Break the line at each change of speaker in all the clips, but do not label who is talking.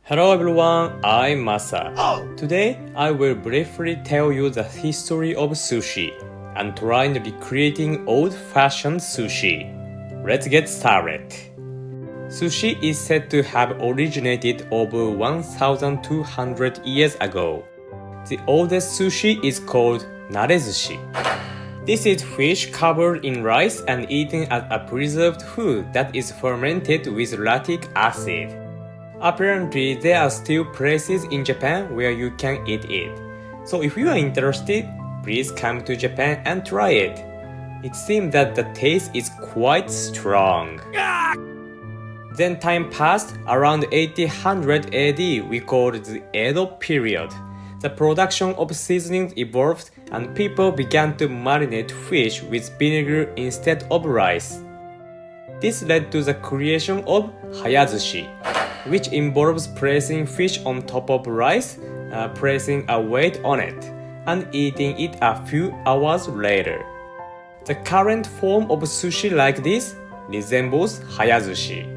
Hello everyone, I'm Masa. Today, I will briefly tell you the history of sushi and trying recreating old-fashioned sushi. Let's get started. Sushi is said to have originated over 1,200 years ago. The oldest sushi is called narezushi. This is fish covered in rice and eaten as a preserved food that is fermented with lactic acid. Apparently, there are still places in Japan where you can eat it. So if you are interested, please come to Japan and try it. It seems that the taste is quite strong. Then time passed. Around 1800 AD, we called the Edo period. The production of seasonings evolved and people began to marinate fish with vinegar instead of rice. This led to the creation of hayazushi, which involves placing fish on top of rice, placing a weight on it, and eating it a few hours later. The current form of sushi like this resembles hayazushi.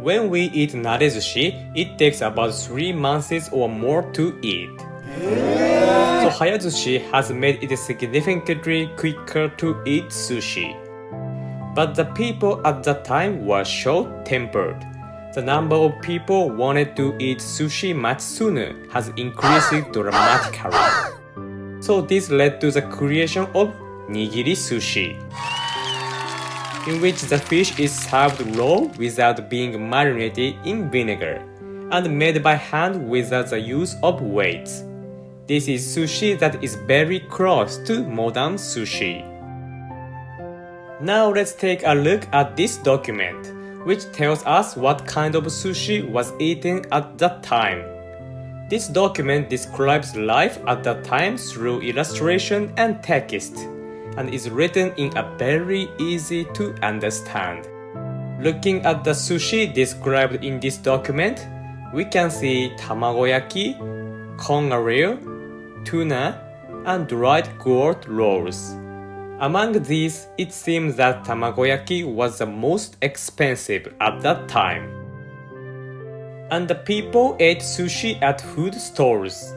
When we eat narezushi, it takes about 3 months or more to eat. So hayazushi has made it significantly quicker to eat sushi. But the people at that time were short-tempered. The number of people wanted to eat sushi much sooner has increased dramatically. So this led to the creation of nigiri sushi, in which the fish is served raw without being marinated in vinegar, and made by hand without the use of weights. This is sushi that is very close to modern sushi. Now let's take a look at this document, which tells us what kind of sushi was eaten at that time. This document describes life at that time through illustration and text, and is written in a very easy to understand. Looking at the sushi described in this document, we can see tamagoyaki, kongareo, tuna, and dried gourd rolls. Among these, it seems that tamagoyaki was the most expensive at that time. And the people ate sushi at food stores.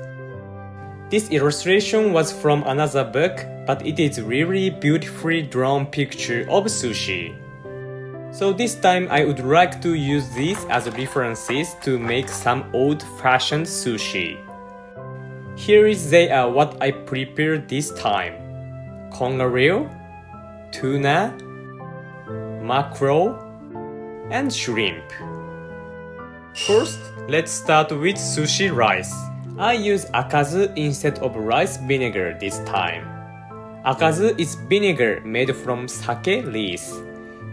This illustration was from another book, but it is really beautifully drawn picture of sushi. So this time I would like to use these as references to make some old-fashioned sushi. Here is what I prepared this time. Kongareo, tuna, mackerel, and shrimp. First, let's start with sushi rice. I use akazu instead of rice vinegar this time. Akazu is vinegar made from sake leaves.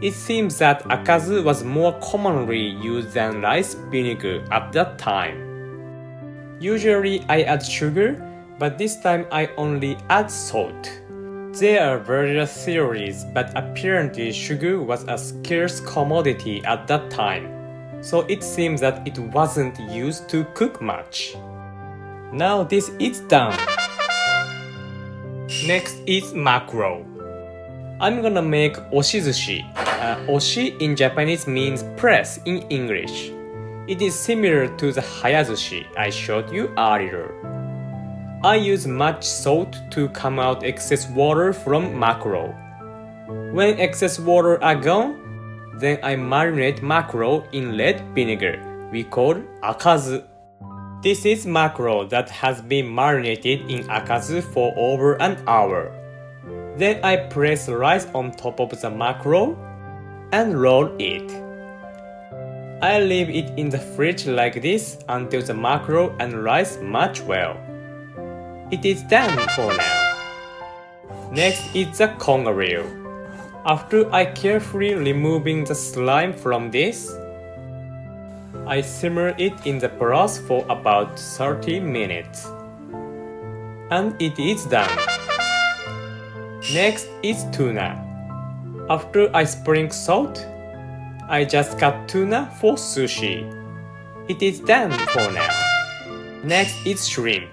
It seems that akazu was more commonly used than rice vinegar at that time. Usually I add sugar, but this time I only add salt. There are various theories, but apparently sugar was a scarce commodity at that time, so it seems that it wasn't used to cook much. Now this is done. Next is mackerel. I'm gonna make oshizushi. Oshi in Japanese means press in English. It is similar to the hayazushi I showed you earlier. I use much salt to come out excess water from mackerel. When excess water are gone, then I marinate mackerel in red vinegar we call akazu. This is mackerel that has been marinated in akazu for over an hour. Then I place rice on top of the mackerel and roll it. I leave it in the fridge like this until the mackerel and rice match well. It is done for now. Next is the kongareo. After I carefully removing the slime from this, I simmer it in the broth for about 30 minutes. And it is done. Next is tuna. After I sprinkle salt, I just cut tuna for sushi. It is done for now. Next is shrimp.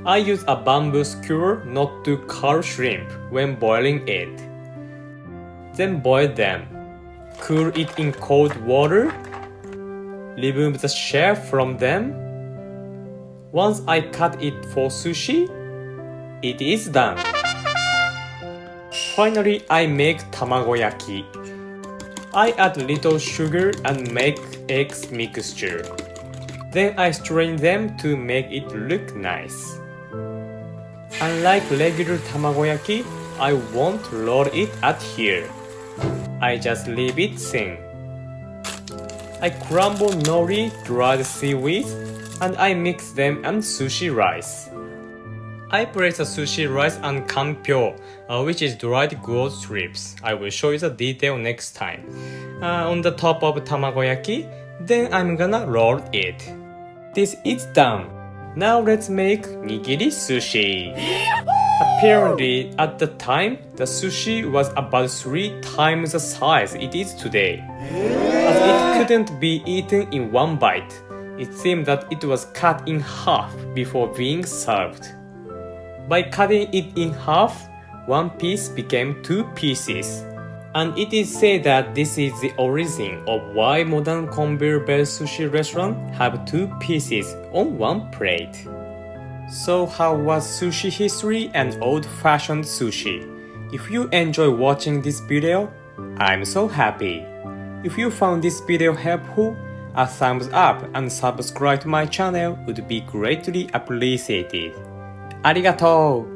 I use a bamboo skewer not to cut shrimp when boiling it. Then boil them. Cool it in cold water remove the shell from them. Once I cut it for sushi, it is done. Finally, I make tamagoyaki. I add little sugar and make eggs mixture. Then I strain them to make it look nice. Unlike regular tamagoyaki, I won't roll it at here. I just leave it thin. I crumble nori, dried seaweed, and I mix them and sushi rice. I place the sushi rice and kanpyo, which is dried goat strips. I will show you the detail next time. On the top of tamagoyaki, then I'm gonna roll it. This is done. Now let's make nigiri sushi. Apparently, at the time, the sushi was about 3 times the size it is today. As it couldn't be eaten in one bite, it seemed that it was cut in half before being served. By cutting it in half, one piece became 2 pieces. And it is said that this is the origin of why modern conveyor-belt sushi restaurants have 2 pieces on one plate. So how was sushi history and old-fashioned sushi? If you enjoy watching this video, I'm so happy. If you found this video helpful, a thumbs up and subscribe to my channel would be greatly appreciated. ありがとう